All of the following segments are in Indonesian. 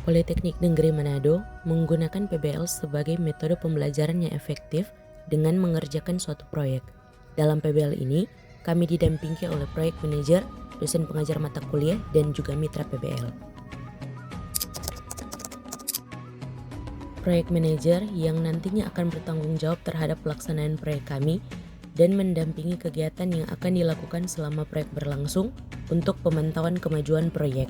Politeknik Negeri Manado menggunakan PBL sebagai metode pembelajaran yang efektif dengan mengerjakan suatu proyek. Dalam PBL ini, kami didampingi oleh proyek manajer, dosen pengajar mata kuliah, dan juga mitra PBL. Proyek manajer yang nantinya akan bertanggung jawab terhadap pelaksanaan proyek kami dan mendampingi kegiatan yang akan dilakukan selama proyek berlangsung untuk pemantauan kemajuan proyek.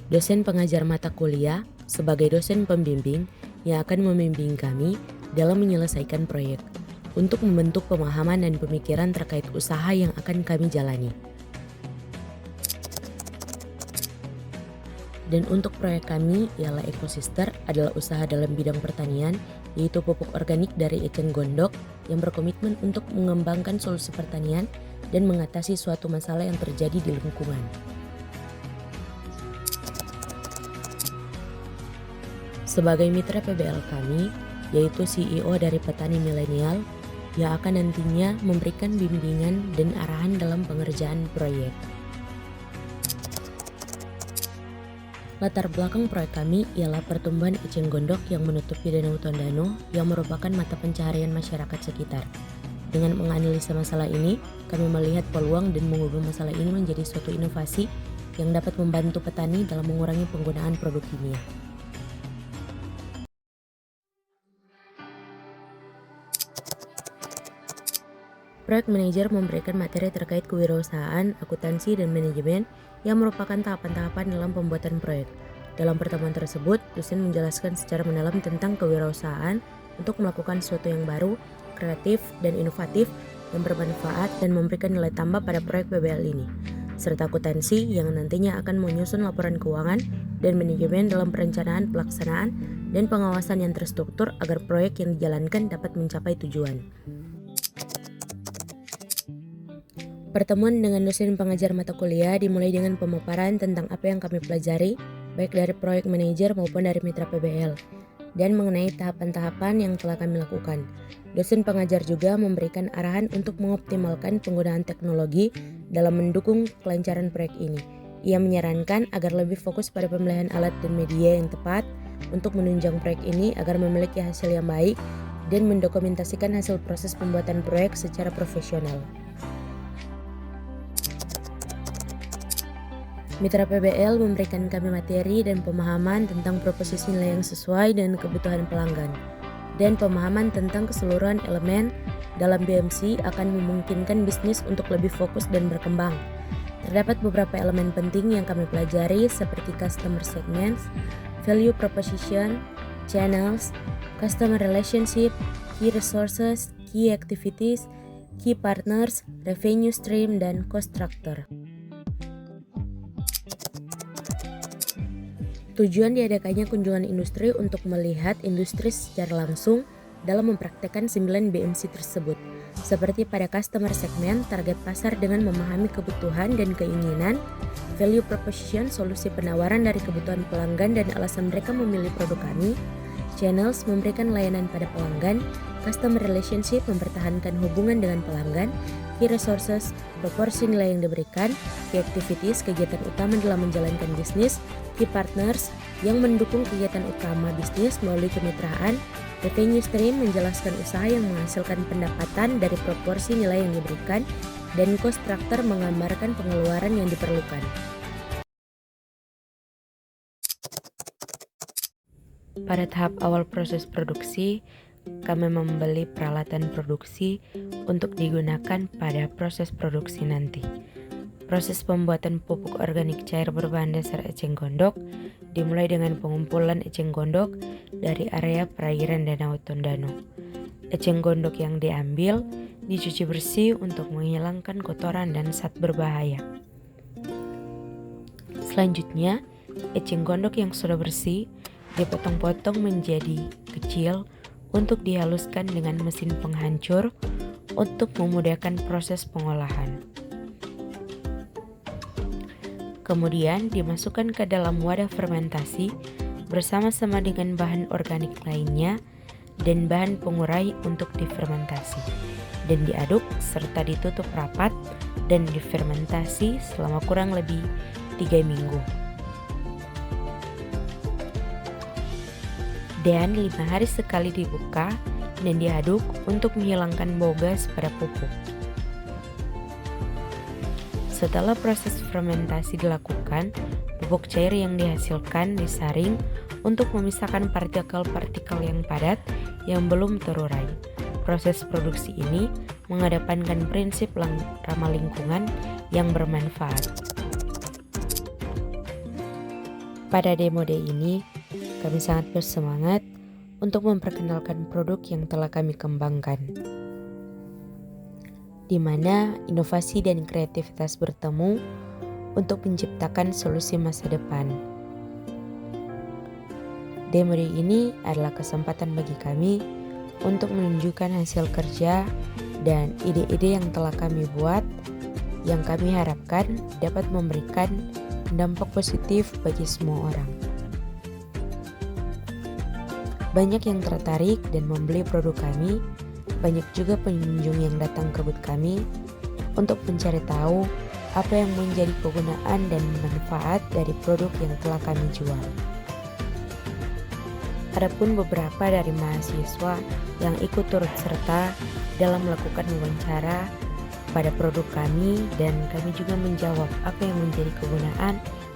Dosen pengajar mata kuliah sebagai dosen pembimbing yang akan membimbing kami dalam menyelesaikan proyek untuk membentuk pemahaman dan pemikiran terkait usaha yang akan kami jalani. Dan untuk proyek kami ialah Ekosister adalah usaha dalam bidang pertanian, yaitu pupuk organik dari Eceng Gondok yang berkomitmen untuk mengembangkan solusi pertanian dan mengatasi suatu masalah yang terjadi di lingkungan. Sebagai mitra PBL kami, yaitu CEO dari Petani Milenial, yang akan nantinya memberikan bimbingan dan arahan dalam pengerjaan proyek. Latar belakang proyek kami ialah pertumbuhan Eceng Gondok yang menutupi Danau Tondano yang merupakan mata pencaharian masyarakat sekitar. Dengan menganalisa masalah ini, kami melihat peluang dan mengubah masalah ini menjadi suatu inovasi yang dapat membantu petani dalam mengurangi penggunaan produk kimia. Proyek manajer memberikan materi terkait kewirausahaan, akuntansi, dan manajemen yang merupakan tahapan-tahapan dalam pembuatan proyek. Dalam pertemuan tersebut, dosen menjelaskan secara mendalam tentang kewirausahaan untuk melakukan sesuatu yang baru, kreatif, dan inovatif yang bermanfaat dan memberikan nilai tambah pada proyek PBL ini, serta akuntansi yang nantinya akan menyusun laporan keuangan dan manajemen dalam perencanaan, pelaksanaan, dan pengawasan yang terstruktur agar proyek yang dijalankan dapat mencapai tujuan. Pertemuan dengan dosen pengajar mata kuliah dimulai dengan pemaparan tentang apa yang kami pelajari, baik dari proyek manajer maupun dari mitra PBL, dan mengenai tahapan-tahapan yang telah kami lakukan. Dosen pengajar juga memberikan arahan untuk mengoptimalkan penggunaan teknologi dalam mendukung kelancaran proyek ini. Ia menyarankan agar lebih fokus pada pemilihan alat dan media yang tepat untuk menunjang proyek ini agar memiliki hasil yang baik dan mendokumentasikan hasil proses pembuatan proyek secara profesional. Mitra PBL memberikan kami materi dan pemahaman tentang proposisi nilai yang sesuai dengan kebutuhan pelanggan, dan pemahaman tentang keseluruhan elemen dalam BMC akan memungkinkan bisnis untuk lebih fokus dan berkembang. Terdapat beberapa elemen penting yang kami pelajari seperti customer segments, value proposition, channels, customer relationship, key resources, key activities, key partners, revenue stream, dan cost structure. Tujuan diadakannya kunjungan industri untuk melihat industri secara langsung dalam mempraktekkan 9 BMC tersebut. Seperti pada customer segment, target pasar dengan memahami kebutuhan dan keinginan, value proposition, solusi penawaran dari kebutuhan pelanggan dan alasan mereka memilih produk kami, channels, memberikan layanan pada pelanggan, customer relationship, mempertahankan hubungan dengan pelanggan, key resources, proporsi nilai yang diberikan, key activities, kegiatan utama dalam menjalankan bisnis, key partners yang mendukung kegiatan utama bisnis melalui kemitraan, revenue stream menjelaskan usaha yang menghasilkan pendapatan dari proporsi nilai yang diberikan, dan cost structure menggambarkan pengeluaran yang diperlukan. Pada tahap awal proses produksi, kami membeli peralatan produksi untuk digunakan pada proses produksi nanti. Proses pembuatan pupuk organik cair berbahan dasar Eceng Gondok dimulai dengan pengumpulan Eceng Gondok dari area perairan Danau Tondano. Eceng Gondok yang diambil dicuci bersih untuk menghilangkan kotoran dan zat berbahaya. Selanjutnya, Eceng Gondok yang sudah bersih dipotong-potong menjadi kecil untuk dihaluskan dengan mesin penghancur untuk memudahkan proses pengolahan. Kemudian dimasukkan ke dalam wadah fermentasi bersama-sama dengan bahan organik lainnya dan bahan pengurai untuk difermentasi, dan diaduk serta ditutup rapat dan difermentasi selama kurang lebih 3 minggu. Dan 5 hari sekali dibuka dan diaduk untuk menghilangkan bau gas pada pupuk. Setelah proses fermentasi dilakukan, pupuk cair yang dihasilkan disaring untuk memisahkan partikel-partikel yang padat yang belum terurai. Proses produksi ini mengedepankan prinsip ramah lingkungan yang bermanfaat. Pada demo day ini, kami sangat bersemangat untuk memperkenalkan produk yang telah kami kembangkan, di mana inovasi dan kreativitas bertemu untuk menciptakan solusi masa depan. Demo day ini adalah kesempatan bagi kami untuk menunjukkan hasil kerja dan ide-ide yang telah kami buat, yang kami harapkan dapat memberikan dampak positif bagi semua orang. Banyak yang tertarik dan membeli produk kami, banyak juga pengunjung yang datang ke booth kami untuk mencari tahu apa yang menjadi kegunaan dan manfaat dari produk yang telah kami jual. Adapun beberapa dari mahasiswa yang ikut turut serta dalam melakukan wawancara pada produk kami, dan kami juga menjawab apa yang menjadi kegunaan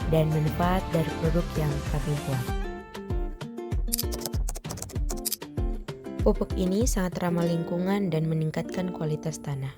dan manfaat dari produk yang kami buat. Pupuk ini sangat ramah lingkungan dan meningkatkan kualitas tanah.